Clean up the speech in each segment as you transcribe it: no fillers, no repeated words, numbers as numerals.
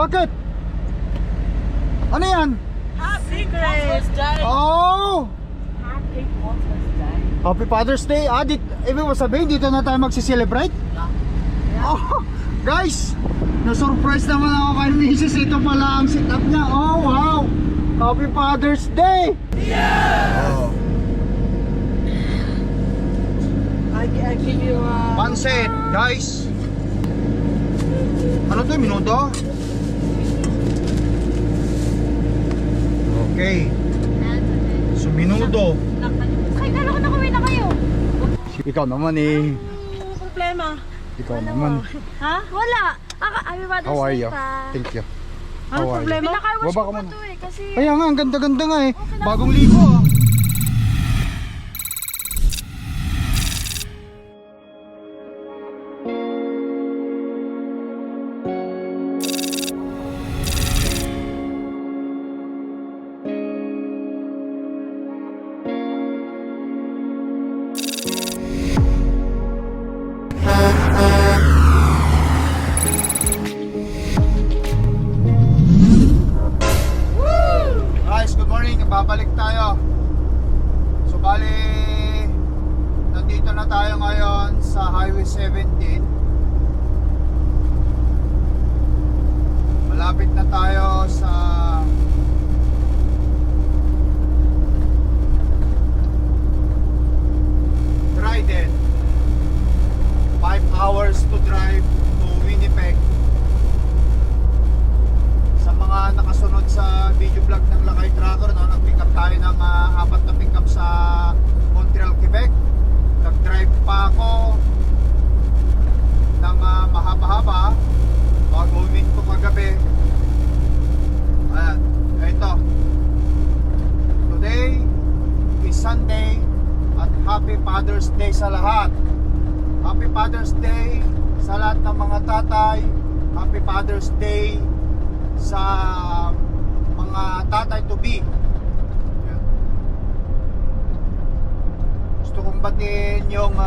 Bakit? Ano yan? Happy Father's Day! Oh! Happy Father's Day! Happy Father's Day. Ibig mo sabihin, dito na tayo magsiselebrate? Oh, guys, na-surprise naman ako kay Mrs. Ito pala ang setup niya. Oh, wow! Happy Father's Day! Yeah! Oh. I give you a... Pansit, guys. Ano to, minuto? Okay. So, minuto. Ay, kala ko nakauwi na kayo. Ikaw naman eh. Ano problema? Ikaw naman. Ha? Wala. Happy Father's How are Day you? pa. Thank you. Ano How are you? problema? Pinaka-wash Baba ko ka pa muna. to eh. Kasi... Kaya nga, ang ganda-ganda nga eh. Bagong ligo ah. Guys, good morning. Babalik tayo. So, bali, nandito na tayo ngayon sa Highway 17. Malapit na tayo sa Dryden. 5 hours to drive to Winnipeg. Sa mga nakasunod sa video vlog ng Lakay Tracker, no, nag-pick up tayo ng 4 na pick up sa Montreal, Quebec. Nag-drive pa ako ng mahaba-haba bago huminto kagabi. Ayan, ito. Today is Sunday at Happy Father's Day sa lahat. Happy Father's Day sa lahat ng mga tatay. Happy Father's Day sa mga tatay to be. Yan. Gusto kong batiin yung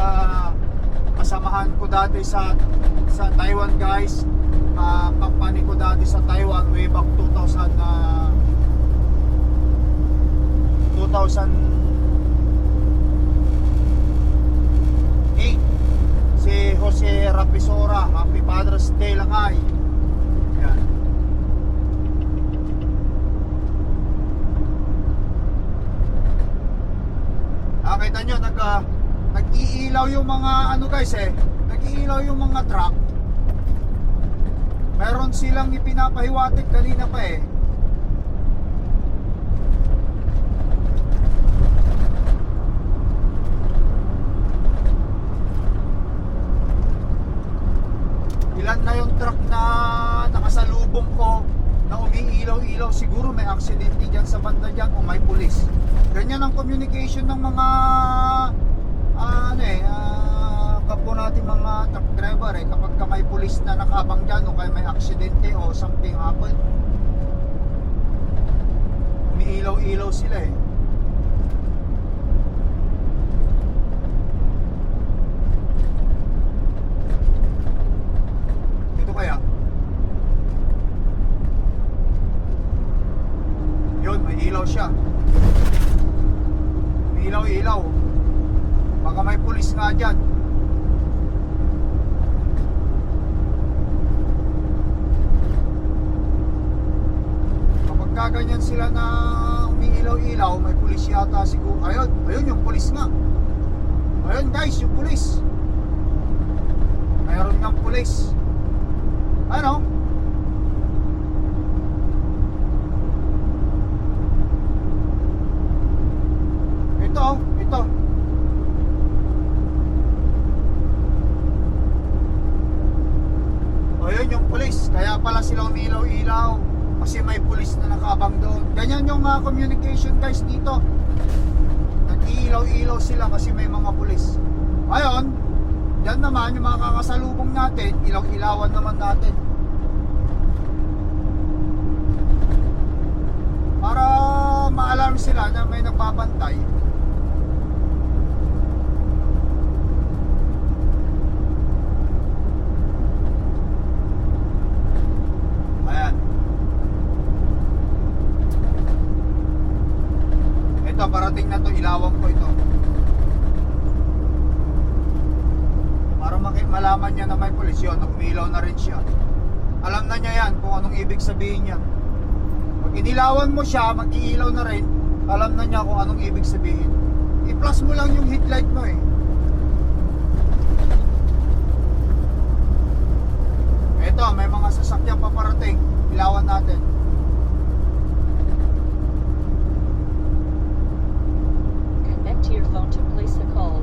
kasamahan ko dati sa Taiwan, guys. Company ko dati sa Taiwan way back 2008 si Jose Rapisora. Happy Father's Day lang ay. Yan. Kita nyo, nag-iilaw yung mga ano guys eh, nag-iilaw yung mga truck. Meron silang ipinapahiwatig kanina pa eh. Ilan na yung truck na nakasalubong ko na umiilaw-ilaw, siguro may aksidente dyan sa banda dyan o may pulis. Ganyan ang communication ng mga kapwa natin mga truck driver eh, kapag ka may pulis na nakabang dyan o kaya may aksidente o something happen, umiilaw-ilaw sila eh. Ito kaya yun, may ilaw siya. May ilaw-ilaw. Baka may pulis nga dyan. Kapag kaganyan sila na umiilaw-ilaw, may pulis yata siguro. Ayun yung pulis nga. Ayun guys, yung pulis. Mayroon ng pulis. Ano? Ito. Ayun yung pulis. Kaya pala sila umilaw-ilaw. Kasi may pulis na nakaabang doon. Ganyan yung communication guys dito. Nag-iilaw-ilaw sila kasi may mga pulis. Ayun, yan naman yung mga kakasalubong natin. Ilaw-ilawan naman natin. Para ma-alarm sila na may nagbabantay. Ayan. police yun, umilaw na rin siya. Alam na niya yan kung anong ibig sabihin niya. Pag inilawan mo siya, mag-iilaw na rin, alam na niya kung anong ibig sabihin. I-plus mo lang yung headlight mo eh. Eto, may mga sasakyan pa parating. Ilawan natin. Connect to your phone to place the call.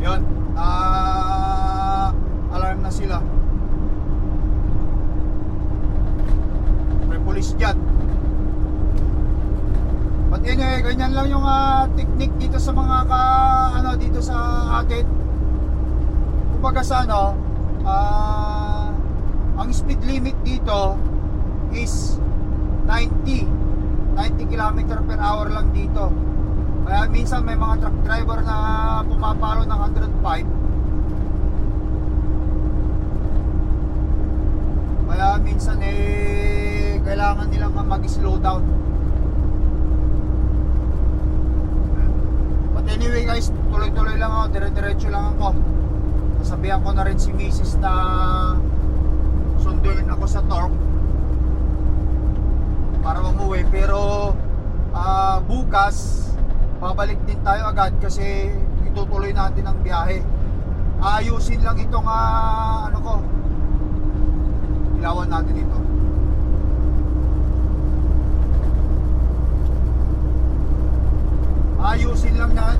Yun. Alarm na sila. May police dyan. But anyway, ganyan lang yung technique dito sa mga dito sa atin. Kumbaga sa ang speed limit dito is 90 km per hour lang dito. Kaya minsan may mga truck driver na pumapalo ng 105. Kaya minsan kailangan nilang mag-slow down. But anyway guys, tuloy-tuloy lang ako, dire-diretso lang ako. Sasabihan ko na rin si Mrs. na sunduin ako sa Torque para umuwi. Pero bukas babalik din tayo agad kasi itutuloy natin ang biyahe. Ayusin lang itong ilawan natin ito.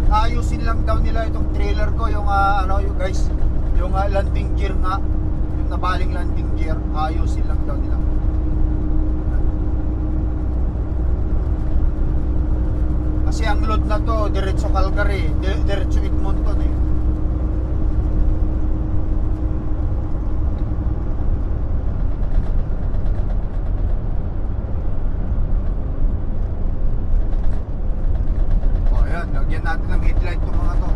Ayusin lang daw nila itong trailer ko, yung yung guys, yung landing gear nga, yung nabaling landing gear, ayusin lang daw nila. Kasi ang load na to, diretso Calgary, diretso Edmonton eh. O ayan, lagyan natin ng headlight itong mga to.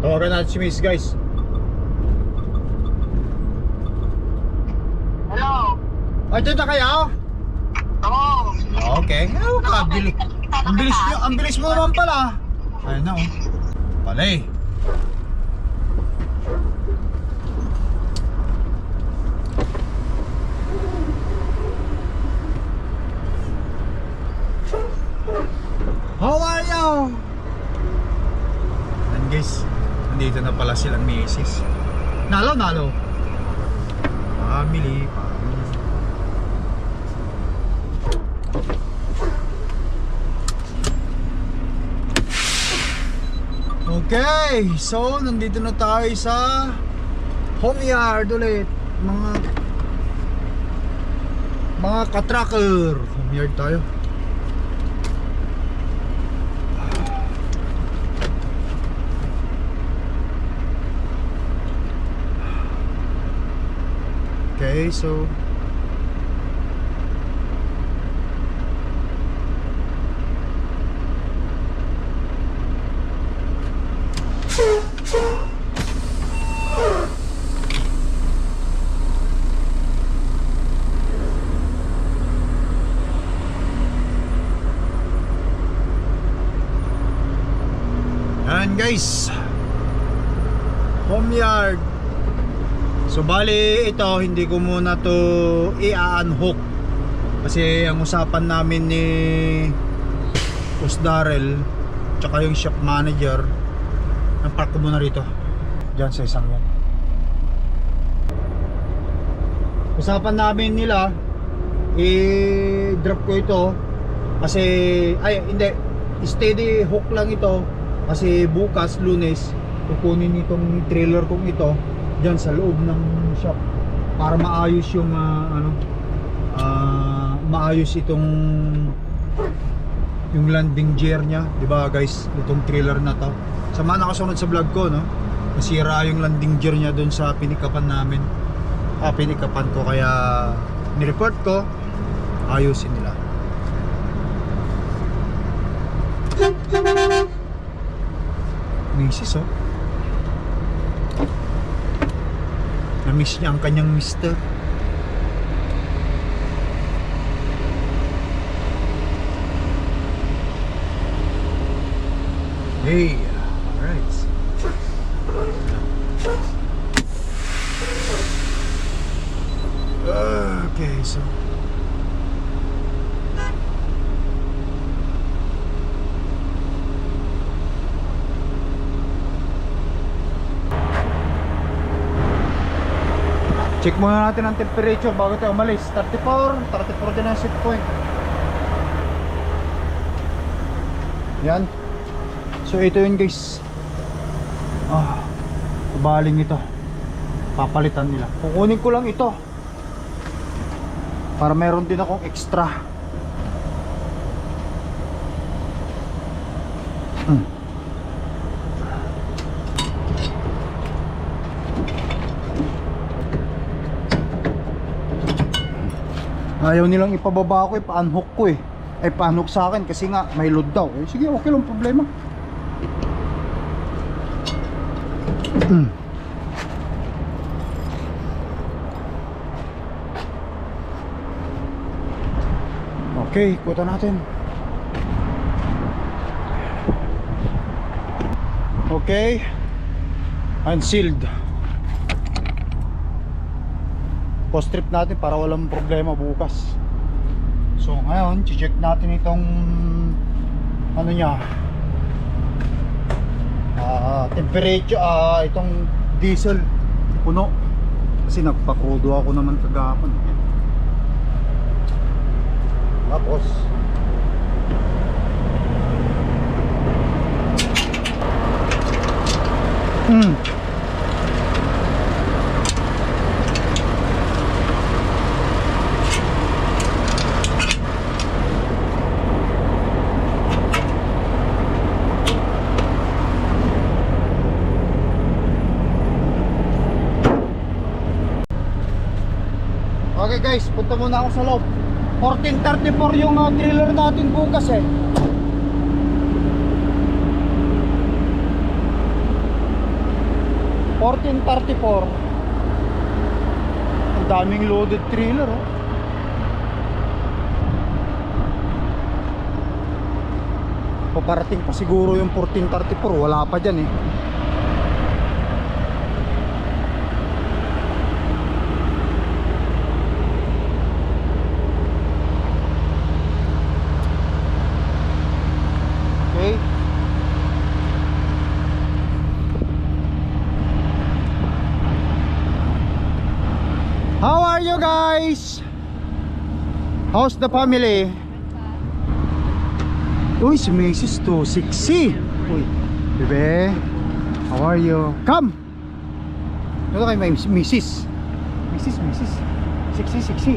Tawagan natin si Miss guys. Hello. Dito na kayo? Oo. Okay. Ang bilis mo naman pala. Ayun na oh. Pala eh. How are you? And guys, nandito na pala silang misis. Nalo. Family. Okay, so nandito na tayo sa home yard ulit. Mga ka-trucker. Home yard tayo. Okay, so yan guys, home yard. So bali ito, hindi ko muna to i-unhook kasi ang usapan namin ni Boss Darrell tsaka yung shop manager, park ko muna rito dyan sa isang yan. Usapan namin nila i-drop ko ito kasi steady hook lang ito kasi bukas Lunes kukunin itong trailer kong ito dyan sa loob ng shop para maayos yung maayos itong yung landing gear nya, di ba guys, itong trailer na to. Sa mga nakasunod sa vlog ko, no, nasira yung landing gear nya doon sa pinikapan namin. Pinikapan ko, kaya nireport ko, ayusin nila. Misis oh, na-miss niya ang kanyang mister. Hey, alright. Okay, so check muna natin ang temperature bago tayo umalis. 34 din ang set point. Yan. So ito yun guys. Baling ito. Papalitan nila. Kukunin ko lang ito. Para meron din akong extra. Ayaw nilang ipababa ko, ipa-unhook ko eh. Ay pa-unhook sa akin kasi nga may load daw. Eh sige, okay lang, problema. Okay, ikutan natin. Okay. Unsealed. Post trip natin para walang problema bukas. So ngayon, check natin itong ano niya, temperature, itong diesel puno kasi nagpa-crudo ako naman kagapon. Tapos okay guys, punta muna ako sa loob. 14:34 yung trailer natin bukas eh. Ang daming loaded trailer oh. Paparating pa siguro yung 14:34, wala pa dyan eh. How are you guys? How's the family? Uy, si Mrs. to sexy. Uy, bebe, how are you? Come. Ito kay Mrs. Mrs. Sexy.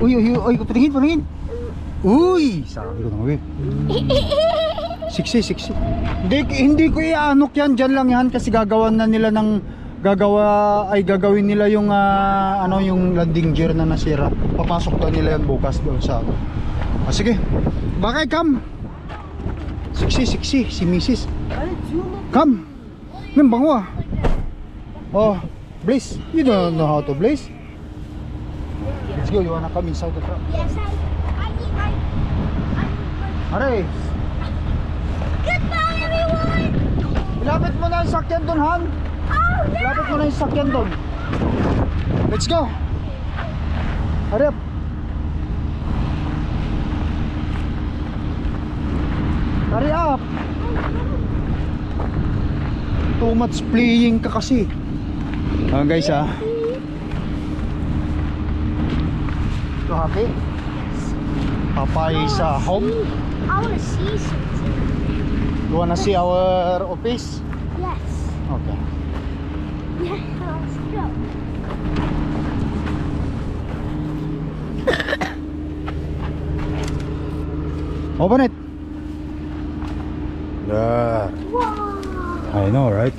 Uy, patingin. Uy, sabi ko na nga. Siksi. Hindi ko i-anok yan, dyan lang yan kasi gagawin nila gagawin nila yung yung landing gear na nasira. Papasok daw nila yan bukas doon sa sige. Bakay, come. Siksi, si Mrs. Come. May bango ah. Oh, Blaze, you don't know how to Blaze. Let's go, you wanna come inside the truck? Yes, Aray. Goodbye, everyone! Ilapit mo na yung sakyan doon, Han. Ilapit mo na yung sakyan doon. Let's go. Hurry up. Hurry up. Too much playing ka kasi. Guys So happy? Papa is home. I want to see something. You wanna see our office? Yes. Okay. Yeah, let's go. Open it. Yeah. Wow. I know, right?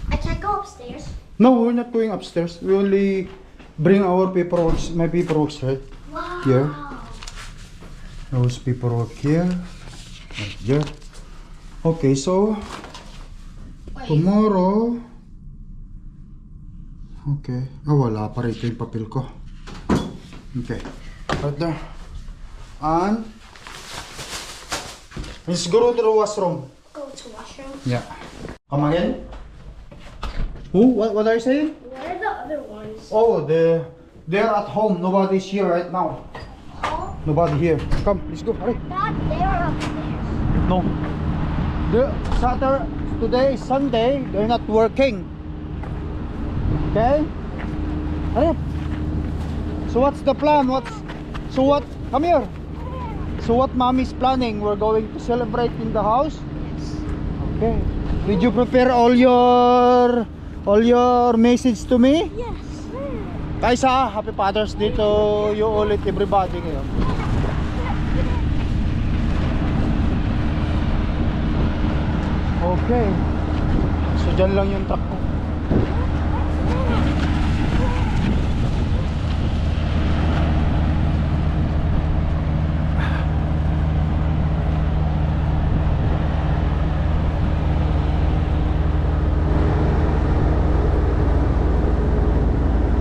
I can't go upstairs. No, we're not going upstairs. We only bring our paperwork, my paperwork right Wow. here. Those paperwork here, right there. Okay, so tomorrow Okay. Oh, wala pa rito yung papel ko. Okay. Right there. And let's go to the washroom. Go to washroom. Yeah. Come again? Who? What are you saying? Where are the other ones? Oh, they're at home. Nobody's here right now. Oh, Nobody here. Come, let's go. Hurry. Dad, they're upstairs. No. Today is Sunday. They're not working. Okay? Hurry up. So what's the plan? Come here. So what mommy's planning? We're going to celebrate in the house? Yes. Okay. Did you prepare all your message to me? Yes. Kaysa, Happy Father's Day to you ulit everybody ngayon. Okay. So dyan lang yung truck ko.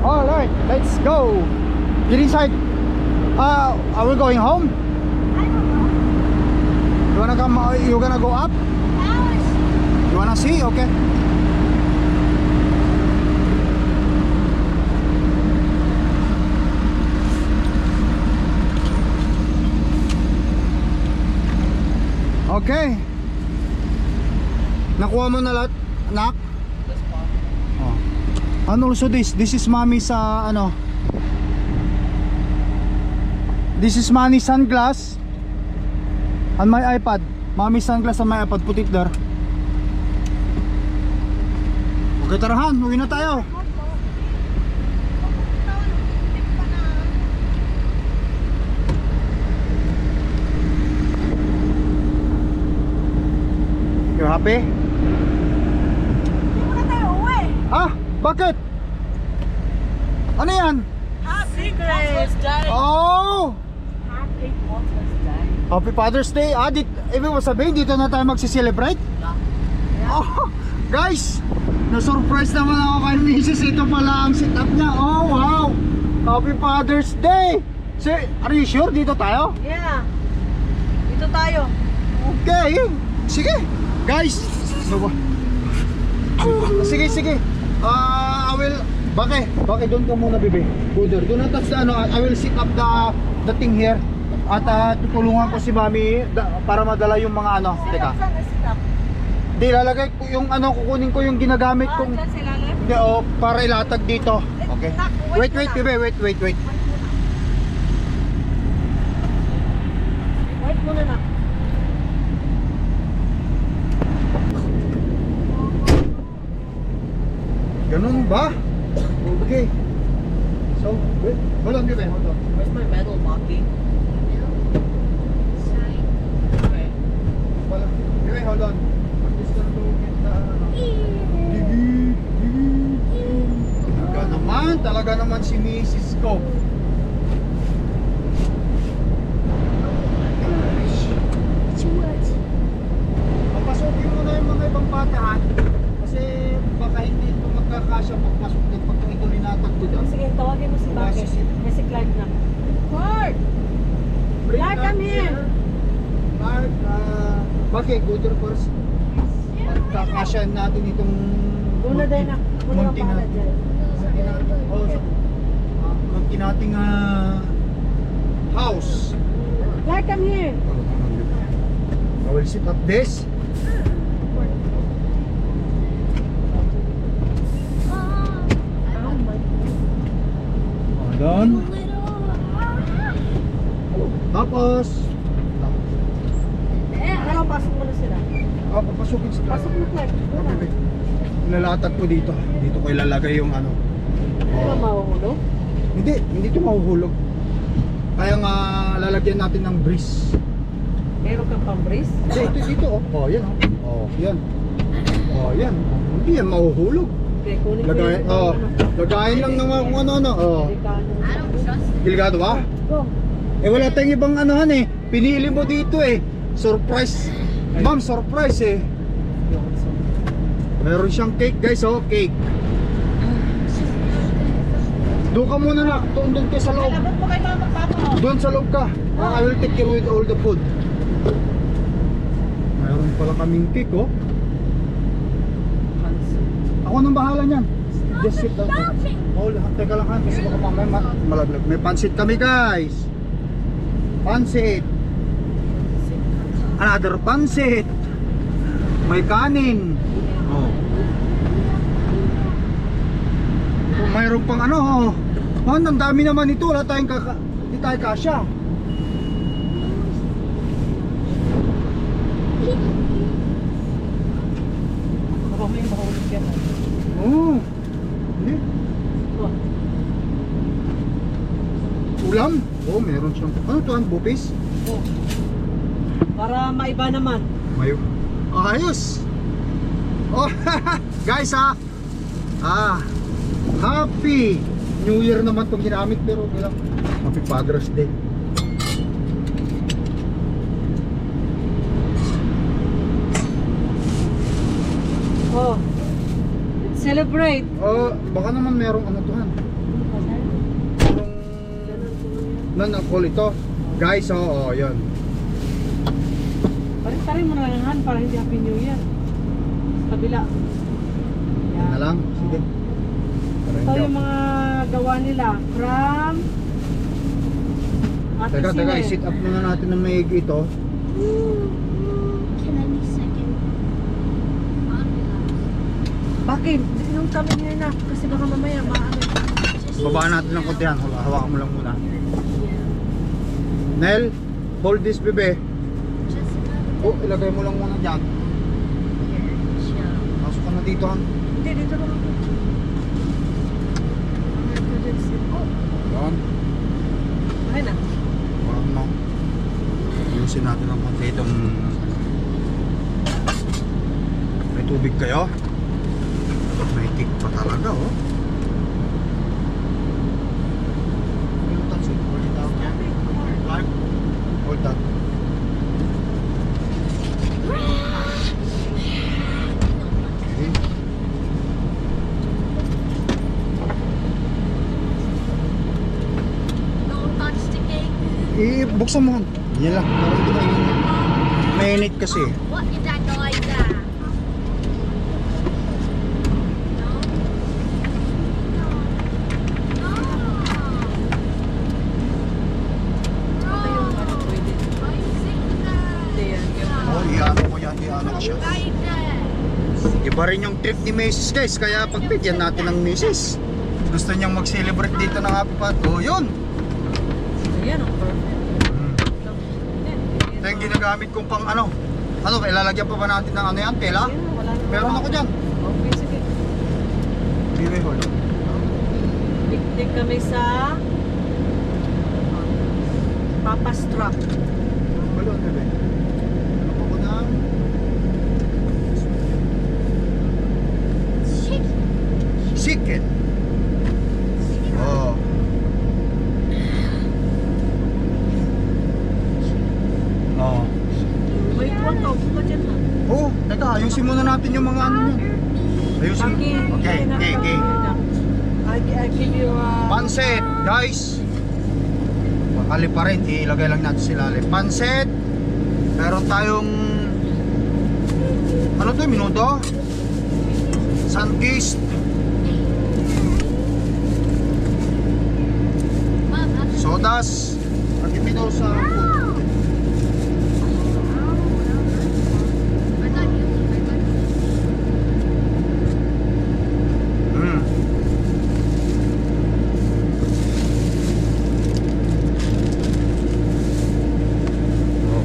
Alright, let's go. Get inside. Are we going home? I don't know. You gonna go up? Alice. You wanna see? Okay. Okay. Nakuha mo na lahat, anak? Oh. And also this is mommy's this is mommy's sunglass and my iPad. Mommy's sunglass and my iPad. Put it there. Okay, tarahan, uwi na tayo. You happy? Hindi mo na tayo uwi. Ah, bakit? Ano yan? Happy Father's Day. Oh! Happy Father's Day. Happy Father's Day. Ibig mo sabihin, dito na tayo magsiselebrate? Oh, guys! Na-surprise naman ako kay Mrs. Ito pala ang setup niya. Oh, wow! Happy Father's Day! So, are you sure dito tayo? Yeah. Dito tayo. Okay, sige. Guys, ano ba? Sige. I will. Bakit doon ka muna, bebe? Go there. Do not touch the I will sit up the thing here. At tutulungan ko si mami para madala yung mga Teka. Saan na sila? Di lalagay ko yung kukunin ko yung ginagamit kong. Dyan sila left. Hindi, para ilatag dito. Okay. Wait, bebe. Wait. Wait muna na. Ganun ba? Okay. So, wait. Hold on, bebe. Hold on. Where's my medal, Maki? Okay. Wala. Bebe, hold on. I'm just gonna go get the Talaga naman si Mrs. ko. It's what? Papasukin mo na yung mga ibang batahan. Kasi baka hindi ito magkakasya pagpasok din pag ito linatag ko dyan. Sige, tawagin mo si Bakit. May si Clark na. Clark! Clark, come here! Clark, bakit? Go there first. Pagkakasya natin itong Una din na. Una munti ka pala na- dyan. munti nating house. Clark, come here! I will sit up this. Doon. Tapos Ano, pasok mo na sila. papasukin sa Pasok mo, Clark. Una. Okay. Ilalatag ko dito. Dito ko ilalagay yung Ano mahuhulog? Hindi ito mahuhulog. Kaya nga lalagyan natin ng breeze. Meron kang pang-brace? Hindi, ito dito oh. Oh, yan oh. Oh, yan. Oh, yan. Hindi yan mahuhulog. Okay, kunin ko Lagayin, yung lagayin lang ng mga kung ano. Oh. Delikado ba? Go. Wala tayong ibang eh. Pinili mo dito eh. Surprise. Ma'am, surprise eh. Meron siyang cake guys, oh, cake. Doon ka muna na, doon ka sa loob. Alabot mo kay mama papa. Doon sa loob ka. I will take care with all the food. Mayroon pala kaming cake, oh. Ako nang bahala niyan. Just sit down. Hold, teka lang han, kasi baka mamaya malaglag. May pansit kami, guys. Pansit. Another pansit. May kanin. Oh. Oh, mayroon pang ano, oh. Oh, ang dami naman ito. Wala tayong hindi tayo kasya. Baka may mahulog yan. Oh. Hindi. Oh. Ulam? Oh, meron siyang. Ano to, ang bupis? Oh. Para maiba naman. May ayos. Oh, guys ha. Happy New Year naman itong ginamit, pero bilang Happy Father's Day. Oh. Let's celebrate. Oh, baka naman merong ano to han. Non-alcohol ito. Guys, oh, yun. Parin mo na lang Han para hindi Happy New Year. Sa kabila. Yan na lang. Sige. Ito yung mga gawa nila from Ate Teka, Sine. i-sit up muna natin ng maigi ito. Can I be second? Bakit? Nung kami nila na kasi baka mamaya maano. Babaan natin ng konti yan. Hawakan mo lang muna. Nel, hold this, bebe. Just another Oh, ilagay mo lang muna dyan. here. Chill. Pasok ka na dito, han. Hindi, dito lang ako. Oh, Yan. Okay na. Parang mo. Ayusin natin ang konti itong... May tubig kayo? May kick pa talaga, oh. Yung tansin, hold it out yan. Like, hold that. Okay. don't touch the cake. Buksan mo, han. Yan lang. Parang hindi na init. Mainit kasi. What is that noise? No. Ito yung ano pwede. Hindi yan. Oh, iano ko yan. Iano ko siya. Iba rin yung trip ni Macy's, guys. Kaya pagbigyan natin ng Macy's. Gusto niyang mag-celebrate dito ng Happy Pat. Oh, yun. Ayan, ang perfect. Ito yung ginagamit kong pang ano. Ano, ilalagyan pa ba natin ng ano yan? Tela? Wala na. Meron ako dyan. Okay, sige. Sige, hold. Picnic kami sa Papa's Truck. Balon, bebe. Ano pa ko na? Chicken. Oh. Oh. Wait, what? Tawag ka dyan ha? Oh, teka, ayusin muna natin yung mga ano nyo. Ayusin. Okay. I give you Pansit, guys. Makali pa rin, ilagay lang natin sila. Pansit. Meron tayong ano to, minuto? Sunkist. Sodas. Pagkipino sa food.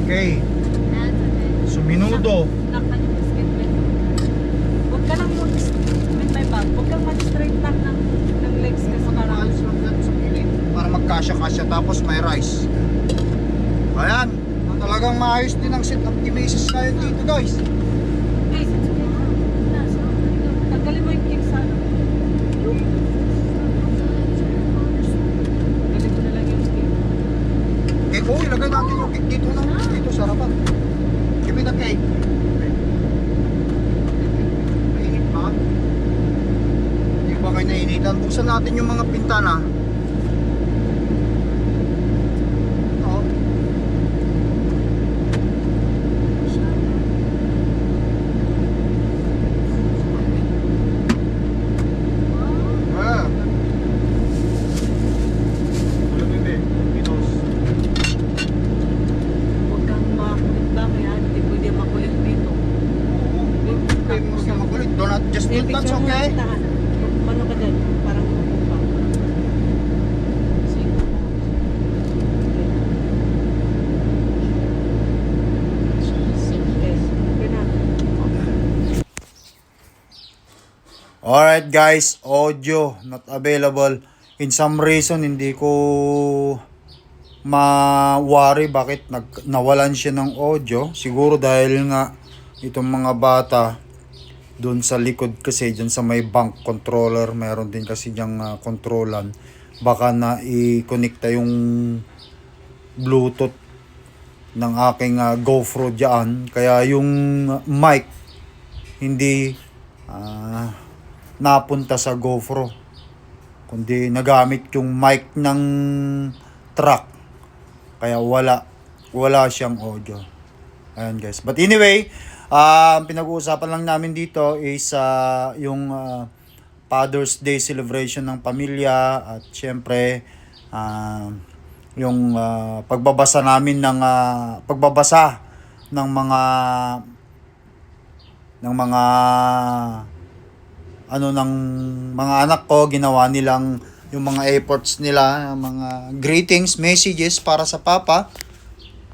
Okay. So minuto. Nakpan yung biscuit plate. Huwag ka lang with my bag. Huwag kang mag-straight lang ng legs kasi parang Ayos lang yan sa pilit. Para magkasya-kasya tapos may rice. Ayan. Talagang maayos din ang set ng Macy's ngayon dito, guys. Guys, it's okay. Tanggalin mo yung cake sa ano. Tanggalin mo na lang yung cake. Cake, oh, ilagay natin yung cake dito na. Dito sa harapan. Give me the cake. Mainit ba? Hindi ba kayo nainitan kung buksan natin yung mga pintana. Oo. Ah. Alam mo, hindi. Pinos. Huwag kang makulit lang yan. Hindi pwede makulit dito. Okay, mo siya magulit. Do not just do that's Picture mo okay. yung tahan. Ano ka dyan? Parang kumupang. Sige. Okay. Okay na. Alright guys, audio not available. In some reason, hindi ko ma-worry bakit nawalan siya ng audio. Siguro dahil nga itong mga bata doon sa likod kasi, dyan sa may bank controller, mayroon din kasi diyang kontrolan. Baka na i-connecta yung Bluetooth ng aking GoPro dyan. Kaya yung mic hindi napunta sa GoPro, kundi nagamit yung mic ng truck. Kaya wala siyang audio. Ayan guys. But anyway, pinag-uusapan lang namin dito is yung Father's Day celebration ng pamilya at syempre yung pagbabasa namin ng pagbabasa ng mga ng mga anak ko. Ginawa nilang yung mga efforts nila, mga greetings, messages para sa papa.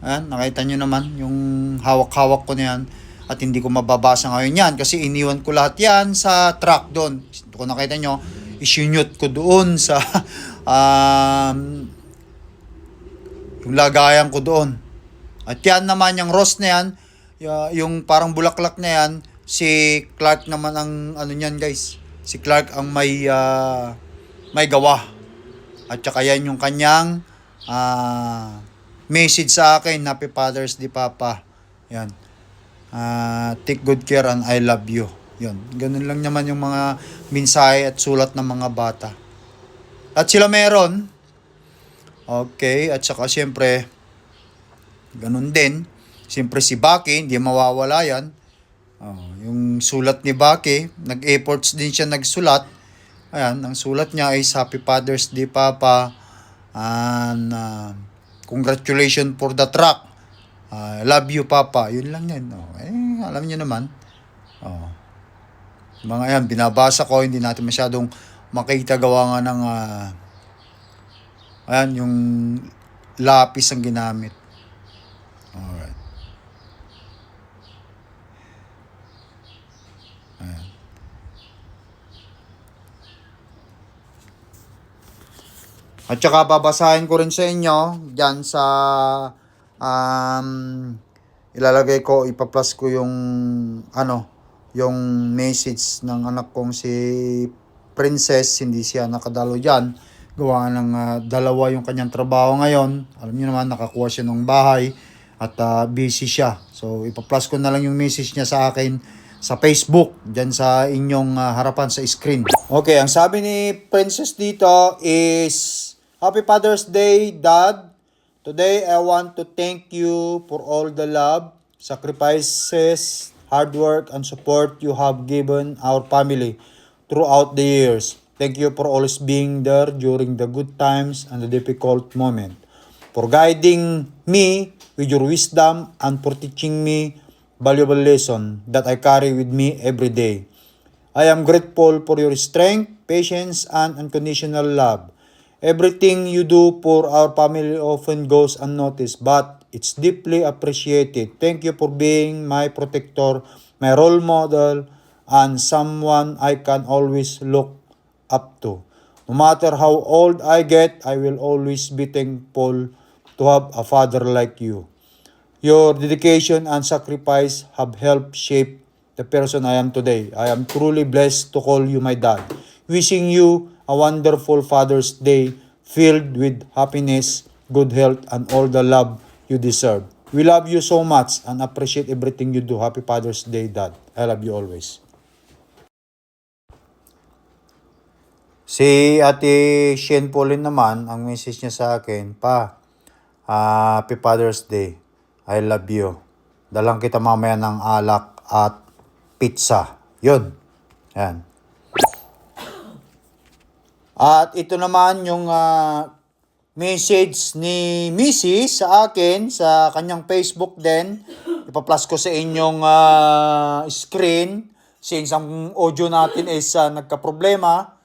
Ayan, nakita nyo naman yung hawak-hawak ko na yan. At hindi ko mababasa ngayon yan kasi iniwan ko lahat yan sa truck doon. Kung nakita nyo, isyunyot ko doon sa yung lagayan ko doon. At yan naman, yung rose na yan, yung parang bulaklak na yan, si Clark naman ang ano niyan guys. Si Clark ang may gawa. At saka yan yung kanyang message sa akin, Happy Father's Day Papa. Yan. Take good care and I love you. Yan. Ganun lang naman yung mga mensahe at sulat ng mga bata. At sila meron. Okay. At saka syempre, ganun din. Siyempre si Baki, hindi mawawala yan. Yung sulat ni Baki, nag-efforts din siya nagsulat. Ayan, ang sulat niya is Happy Father's Day Papa. And congratulations for the truck. Love you Papa. Yun lang yan. Alam niyo naman. Mga yan, binabasa ko. Hindi natin masyadong makita, gawa nga ng ayan, yung lapis ang ginamit. Alright. Ayan. At saka babasahin ko rin sa inyo dyan sa ilalagay ko, ipa-plus ko yung yung message ng anak kong si Princess. Hindi siya nakadalo dyan, gawa ng dalawa yung kanyang trabaho ngayon. Alam niyo naman, nakakuha siya ng bahay at busy siya. So ipa-plus ko na lang yung message niya sa akin sa Facebook, dyan sa inyong harapan sa screen. Okay, ang sabi ni Princess dito is, Happy Father's Day, Dad. Today, I want to thank you for all the love, sacrifices, hard work, and support you have given our family throughout the years. Thank you for always being there during the good times and the difficult moment, for guiding me with your wisdom and for teaching me valuable lesson that I carry with me every day. I am grateful for your strength, patience, and unconditional love. Everything you do for our family often goes unnoticed, but it's deeply appreciated. Thank you for being my protector, my role model, and someone I can always look up to. No matter how old I get, I will always be thankful to have a father like you. Your dedication and sacrifice have helped shape the person I am today. I am truly blessed to call you my dad. Wishing you a wonderful Father's Day filled with happiness, good health, and all the love you deserve. We love you so much and appreciate everything you do. Happy Father's Day, Dad. I love you always. Si Ate Shen Pauline naman, ang message niya sa akin, Pa, Happy Father's Day. I love you. Dalang kita mamaya ng alak at pizza. Yun. Yan. At ito naman yung message ni Mrs. sa akin sa kanyang Facebook din. Ipa-plus ko sa inyong screen. Since ang audio natin is nagka-problema,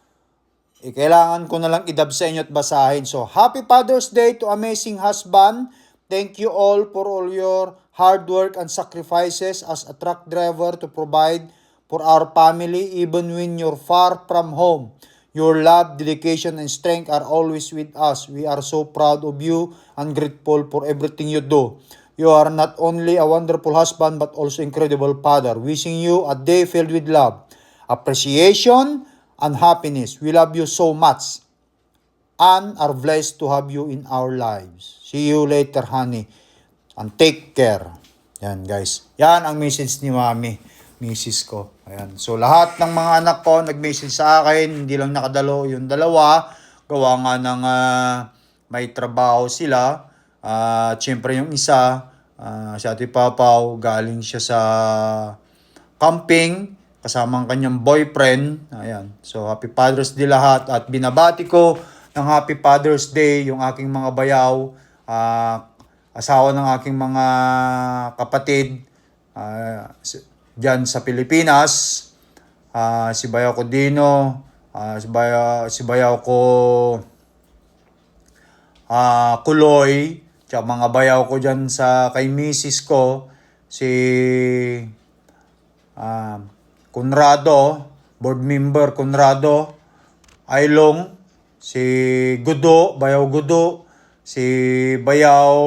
kailangan ko na lang idub sa inyo at basahin. So, Happy Father's Day to amazing husband. Thank you all for all your hard work and sacrifices as a truck driver to provide for our family even when you're far from home. Your love, dedication, and strength are always with us. We are so proud of you and grateful for everything you do. You are not only a wonderful husband but also incredible father. Wishing you a day filled with love, appreciation, and happiness. We love you so much and are blessed to have you in our lives. See you later, honey. And take care. Yan, guys. Yan ang message ni Mami, Mrs. ko. Ayan. So, lahat ng mga anak ko nag-message sa akin. Hindi lang nakadalo yung dalawa. Gawa nga ng may trabaho sila. Siyempre yung isa, si Ate Papaw, galing siya sa camping kasama ang kanyang boyfriend. Ayan. So, Happy Father's Day lahat. At binabati ko ng Happy Father's Day yung aking mga bayaw, asawa ng aking mga kapatid dyan sa Pilipinas. Si bayaw ko Dino, si bayaw ko Kuloy, tsaka mga bayaw ko dyan sa kay misis ko, si Conrado, board member Conrado, Ailong, si Gudo, bayaw Gudo, si bayaw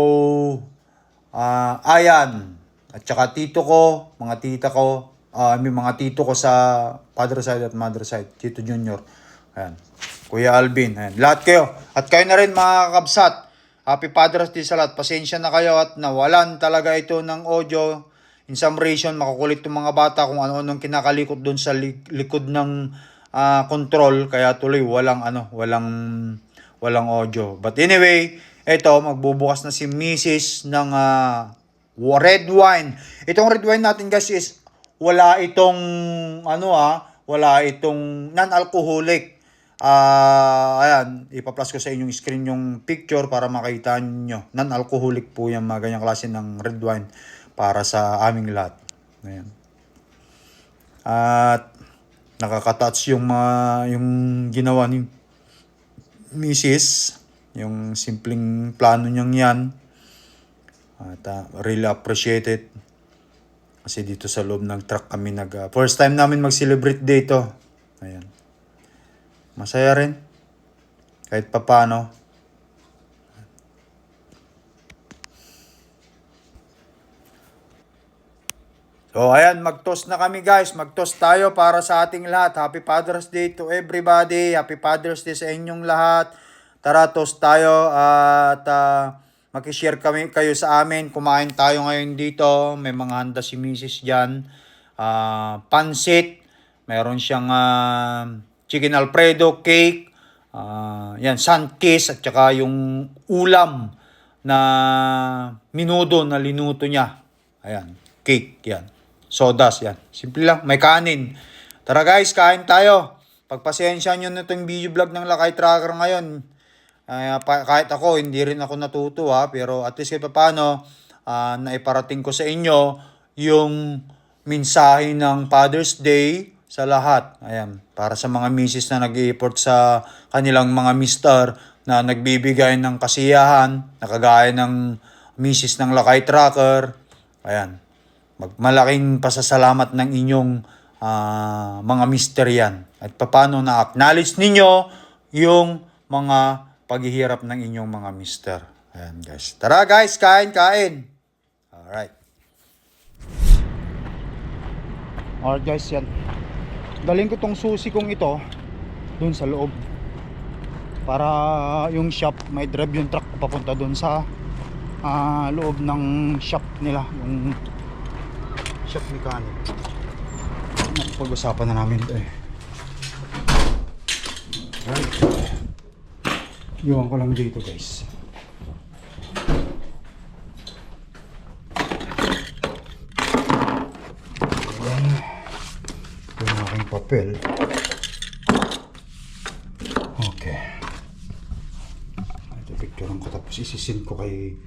Ayan, at saka tito ko, mga tita ko, may mga tito ko sa father side at mother side, Tito Junior. Ayan. Kuya Alvin, ayan. Lahat kayo. At kayo na rin mga kakabsat. Happy Father's Day sa lahat. Pasensya na kayo at nawalan talaga ito ng audio. In some reason, makukulit itong mga bata kung ano-anong kinakalikot doon sa likod ng control. Kaya tuloy, walang audio. But anyway, ito, magbubukas na si Mrs. ng red wine. Itong red wine natin guys is wala itong non-alcoholic. Ayan, ipa-plus ko sa inyong screen yung picture para makita nyo. Non-alcoholic po yung mga ganyang klase ng red wine para sa aming lahat. Ayan. At nakaka-touch yung ginawa ni Mrs. Yung simpleng plano niyang yan. At really appreciate it. Kasi dito sa loob ng truck kami first time namin mag-celebrate dito. Ayan. Masaya rin. Kahit papano. So, ayan. Mag-toast na kami guys. Mag-toast tayo para sa ating lahat. Happy Father's Day to everybody. Happy Father's Day sa inyong lahat. Tara, toast tayo. At makishare kayo sa amin. Kumain tayo ngayon dito. May mga handa si Mrs. dyan. Pansit. Meron siyang chicken alfredo, cake. Yan, sunkiss. At saka yung ulam na minudo na linuto niya. Ayan, cake. Yan. Sodas. Yan. Simple lang. May kanin. Tara guys, kain tayo. Pagpasensya nyo na itong video vlog ng Lakay Tracker ngayon. Kahit ako, hindi rin ako natuto pero at least kahit paano, naiparating ko sa inyo yung mensahe ng Father's Day sa lahat. Ayan, para sa mga misis na nag-i-effort sa kanilang mga mister na nagbibigay ng kasiyahan, nakagaya ng misis ng Lakay Tracker. Ayan, malaking pasasalamat ng inyong mga mister yan. At paano na-acknowledge ninyo yung mga paghihirap ng inyong mga mister. Ayan guys. Tara guys, kain. Alright. Alright guys, yan. Dalhin ko tong susi kong ito dun sa loob. Para yung shop, may drive yung truck papunta dun sa loob ng shop nila. Yung shop mechanic. Pag-usapan na namin ito Right. Iwan ko lang dito guys. Ayan. Ito yung aking papel. Okay. Ito picturean ko tapos isisin ko kay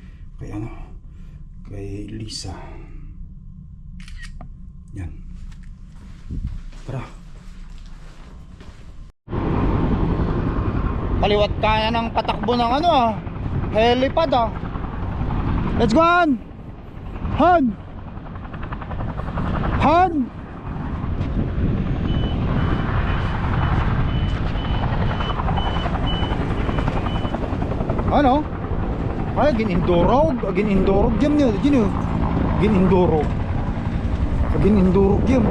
Lisa. Yan. Tara. Kaliwat kaya ng patakbo ng helipad Let's go Han! Han! Han! Ano? Ay, ginindurog yan yun. Ginindurog yan.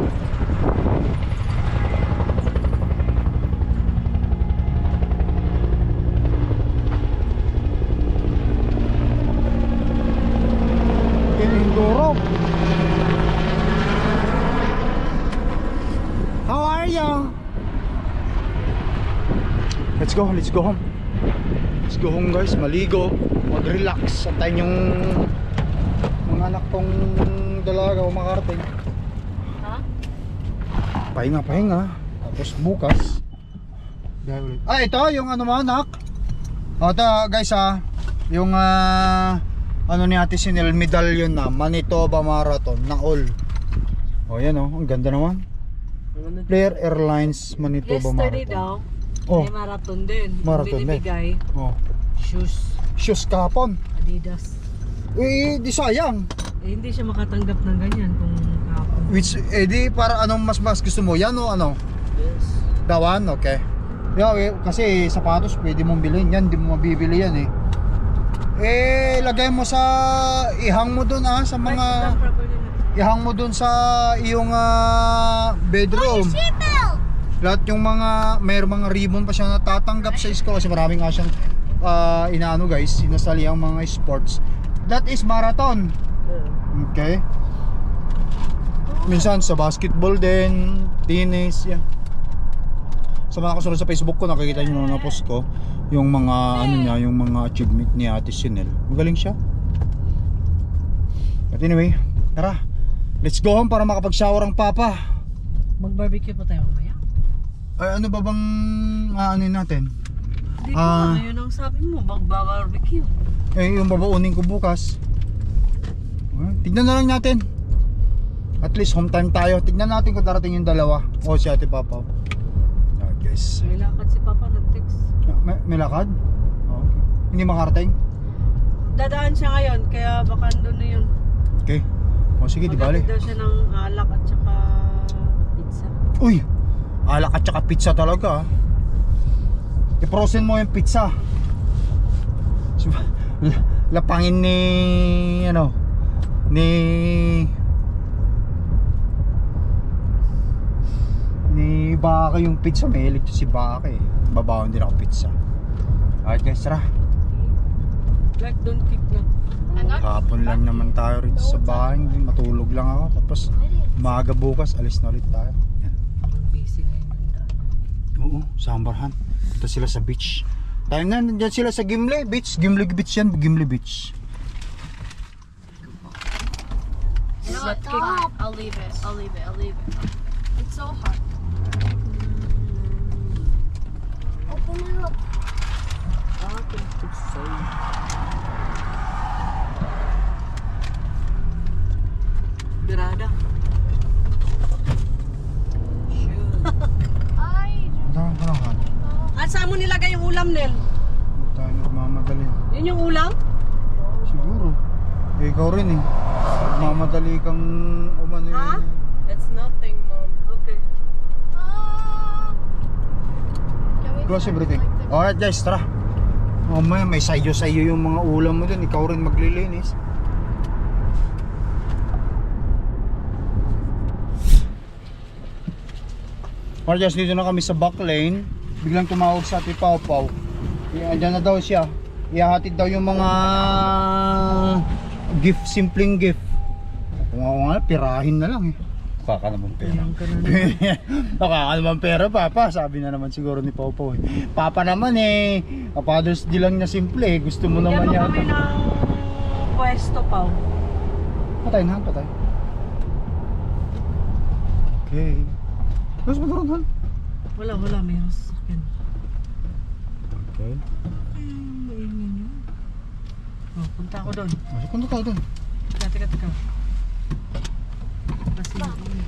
How are you? Let's go home. Let's go home guys, maligo, mag-relax. Antayin yung mga anak kong dalaga o makarating. Ha? Pahinga. Tapos bukas ito yung mo anak. Ito guys yung ni Ate Sinel, medallion na Manitoba Marathon na all. Yan ang ganda naman. Flair Airlines Manitoba Yesterday Marathon. daw, may marathon din. Marathon din. Binibigay. Shoes. Kahapon. Adidas. Di sayang. Hindi siya makatanggap ng ganyan kung kahapon. Which, di para mas gusto mo? Yan o ano? Yes. Dawan? Okay. Kasi sapatos pwede mong bilhin yan. Hindi mo mabibili yan lagay mo ihang mo dun sa mga ihang mo dun sa iyong bedroom. Lahat yung may mga ribbon pa siya natatanggap sa school kasi marami nga siyang guys, sinasali ang mga sports. That is marathon. Okay. Minsan sa basketball din, tennis, yan. Sa mga kasunod sa Facebook ko, nakikita nyo na post ko yung mga yung mga achievement ni Ate Sinel. Magaling siya. But anyway, tara. Let's go home para makapag-shower ang papa. Mag-barbecue pa tayo mamaya. Ay, ano ba bang natin? Hindi ko yun ang sabi mo, mag-barbecue. Yung babaunin ko bukas. Tignan na lang natin. At least home time tayo. Tignan natin kung darating yung dalawa o si Ate Papa. Guys. May lakad si Papa, nag-text. May lakad? Okay. Hindi makarating? Dadaan siya ngayon, kaya baka doon na yun. Okay. Sige, di bali. Maghatid daw siya ng alak at saka pizza. Uy! Alak at saka pizza talaga. I-frozen mo yung pizza. Lapangin ni Baka yung pizza. May hilig to si Baka Babawon din ako pizza. Alright guys, tara. Like, don't kick na. Hapon lang naman tayo rito sa bahay. Matulog lang ako. Tapos maaga bukas, alis na ulit tayo. Yan. Ang busy ngayon ng daan. Oo, Sambarhan. Punta sila sa beach. Tayo na, nandyan sila sa Gimli Beach. Gimli Beach yan, Gimli Beach. Stop. I'll leave it. It's so hot. Open it up. Birada. Dahan. At saan mo nilagay yung ulam, Nel? Tayo nagmamadali. Yun yung ulam? Siguro. Ikaw rin Mamadali kang umano Ha? It's nothing, Mom. Okay. Close everything. Alright guys, tara. May sayo yung mga ulam mo dun. Ikaw rin maglilinis. Alright guys, dito na kami sa back lane. Biglang tumawag sa Ate Pau Pau. Andyan na daw siya. Ihahatid daw yung mga gift, simpleng gift. Kung ako nga, pirahin na lang Mukha ka naman pera. Ayan ka na naman. Mukha ka naman pera, Papa. Sabi na naman siguro ni Popo. Papa naman eh. Father's Day lang na simple eh. Gusto mo Bigyan naman mo kami yata. ng pwesto, Pao. Patay na, patay. Okay. Tapos magkaroon Han. Wala, meron sa akin. Okay. Maingin yun. Oh, punta ako doon. Punta tayo dun. Teka. Kasi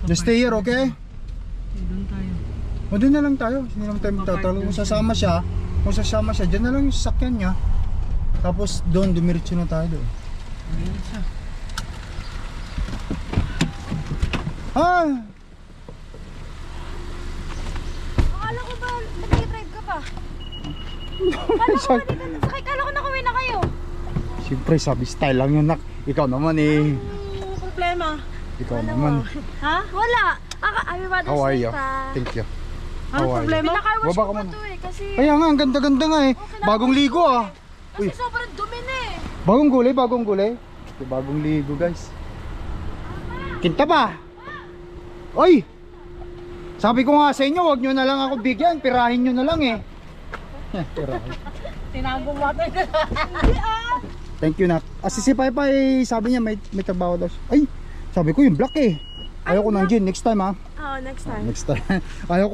Just stay here, okay? Doon tayo. O doon na lang tayo. Hindi naman tayo magtatanong. Kung sasama siya, dyan na lang yung sasakyan niya. Tapos doon, dumiretso na tayo doon. Ayan siya. Ah! Akala ko ba nag-drive ka pa? Kala ko nakauwi na kayo. Siyempre, sabi style lang yun, nak. Ikaw naman eh. Ano problema? Ikaw naman. Ha? Wala. Happy Father's How are Day you? pa. Thank you. Ano How are you? problema? Pinaka-wash Baba ko ka pa muna. to eh. Kasi, Kaya nga, ang ganda-ganda nga eh. Bagong ligo ah. kasi Uy. sobrang dumi na eh. Bagong gulay. Ito, bagong ligo guys. Kinta pa. Oy! Sabi ko nga sa inyo, wag nyo na lang ako bigyan. Pirahin nyo na lang eh. Pirahin. Tinago mo ito. Thank you, Nak. Si Pai Pai, sabi niya may trabaho daw. Ay, sabi ko yung black eh. Ayaw ko ng gin. Next time ha. Oh, next time. Next time. ayaw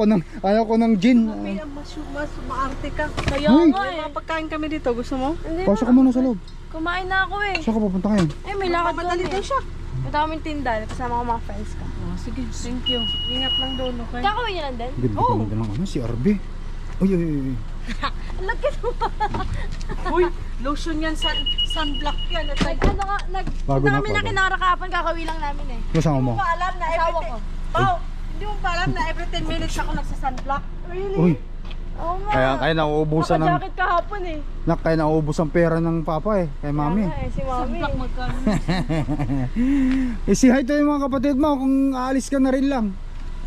ko ng gin. May mas maarte ka. Kaya Uy. nga May eh. mga pagkain kami dito. Gusto mo? Hindi Pasok ka na. muna sa loob. Kumain na ako eh. Saan ka pupunta ngayon? Eh, may lakad Mamadali kami. daw siya. Punta kaming tinda. Kasama ko mga friends ko. Oh, sige, thank you. Ingat lang doon, okay? Kakawin niyo lang din? Ganda ng ano, si RB. Uy. Lagi mo. Uy, lotion yan, sunblock yan. At Ano nga, Bago punta na, kami na bago. kinarakapan. Kakawin lang namin eh. Kasama mo. Hindi mo ba alam na Asawa ko. Pao, hindi mo ba alam na every 10 minutes ako nagsa-sunblock? Uy. Oo nga. Kaya nauubusan ng Naka-jacket kahapon eh. kaya nauubos ang pera ng papa eh, kay mami. Kaya nga eh, si mami. Sunblock magkano? Si hi to yung mga kapatid mo kung aalis ka na rin lang.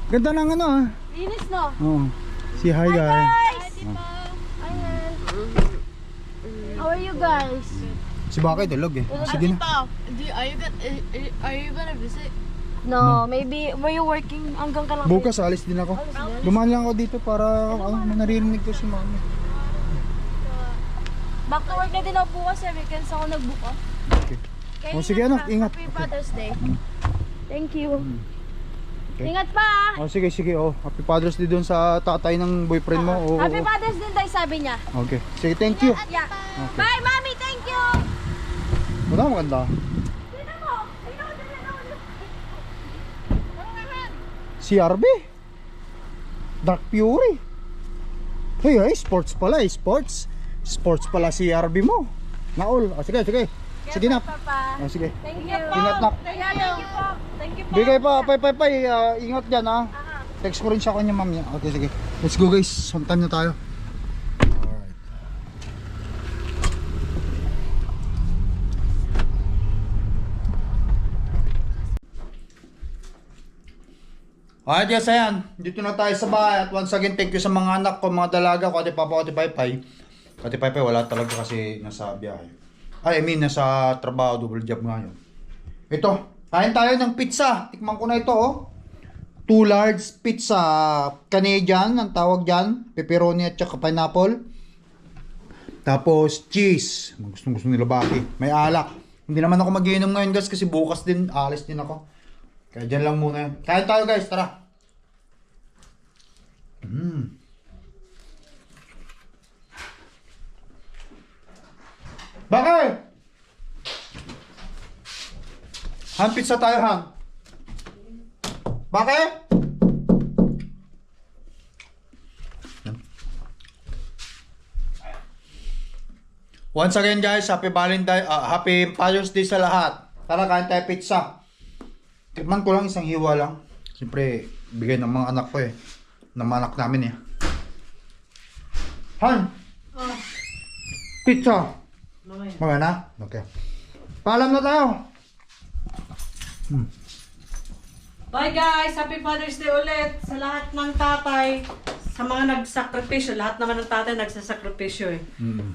Ganda ng ano ah. Linis no? Oo. Si hi guys. Guys! Ayan. How are you guys? Si Bakay tulog eh. Sige na. Are you gonna visit? No, maybe were you working hanggang ka lang? Bukas alis din ako. Dumaan lang ako dito para naririnig ko si mami. Back to work na din ako bukas eh. Weekends ako nag-book oh. Okay. Kaya Oh, sige, anak, ingat. Happy Father's Day. Thank you. Okay. Ingat pa ah. Oh sige. Oh, happy Father's Day doon sa tatay ng boyfriend mo. Oo. Happy Father's Day tayo sabi niya. Okay. Sige, thank you. Yeah. Okay. Bye, Mami. Thank you. Maganda. Tingnan mo. Tingnan mo. Si RB. Dark Fury. Hey, sports pala eh. Sports pala si RB mo. Naol. Oh, sige. Sige na. Papa. Oh, sige. Thank you. Ingat na. Thank you po. Thank you po. Bigay pa, Pai. Ingat dyan ha. Text ko rin siya kanya ma'am niya. Okay, sige. Let's go guys. On time na tayo. Alright. Alright guys, ayan. Dito na tayo sa bahay. At once again, thank you sa mga anak ko, mga dalaga ko, ate papa, ate Pai. Ate Pai wala talaga kasi nasa biyahe. I mean, nasa trabaho, double job nga yun. Ito, kain tayo ng pizza. Tikman ko na ito, oh. 2 large pizza. Canadian, ang tawag dyan. Pepperoni at saka pineapple. Tapos, cheese. Gusto nila baki. May alak. Hindi naman ako mag-iinom ngayon, guys, kasi bukas din, alis din ako. Kaya dyan lang muna yan. Kain tayo, guys. Tara. Bakit? Han, pizza tayo, Han. Bakit? Once again guys, happy Father's Day sa lahat. Tara, kain tayo pizza. Tikman ko lang isang hiwa lang. Siyempre, bigay ng mga anak ko eh. Ng mga anak namin eh. Han! Pizza! Mga na? Okay. Paalam na tayo! Bye guys! Happy Father's Day ulit sa lahat ng tatay. Sa mga nagsakripisyo. Lahat naman ng tatay nagsasakripisyo eh.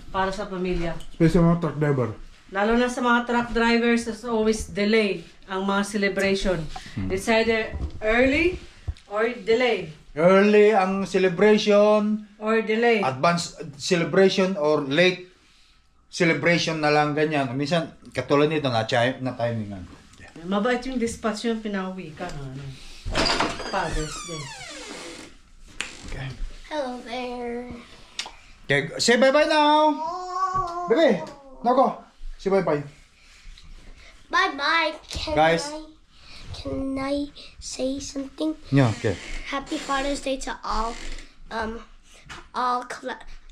Para sa pamilya. Especially mga truck driver. Lalo na sa mga truck drivers, there's always delay ang mga celebration. It's either Early or delay? Early ang celebration, Or delay? advanced celebration, or late celebration na lang ganyan. Minsan, katulad nito, na timingan. Mabait yung dispatch yung pinauwi ka. Ano? Father's Day. Okay. Hello there. Okay, say bye-bye now! Bebe, Nako, say bye-bye. Bye-bye. Guys. Can I say something? Yeah, okay. Happy Father's Day to all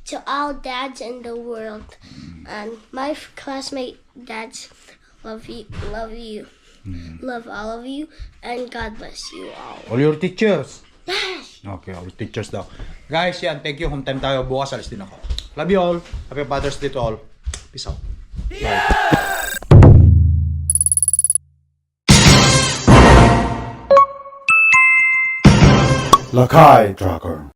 to all dads in the world, and my classmate dads. Love you, love all of you, and God bless you all. All your teachers. Yes. Okay, all teachers daw. Guys, yan, thank you. Home time tayo. Bukas, alis din ako. Love you all. Happy Father's Day to all. Peace out. Lakai Tracker.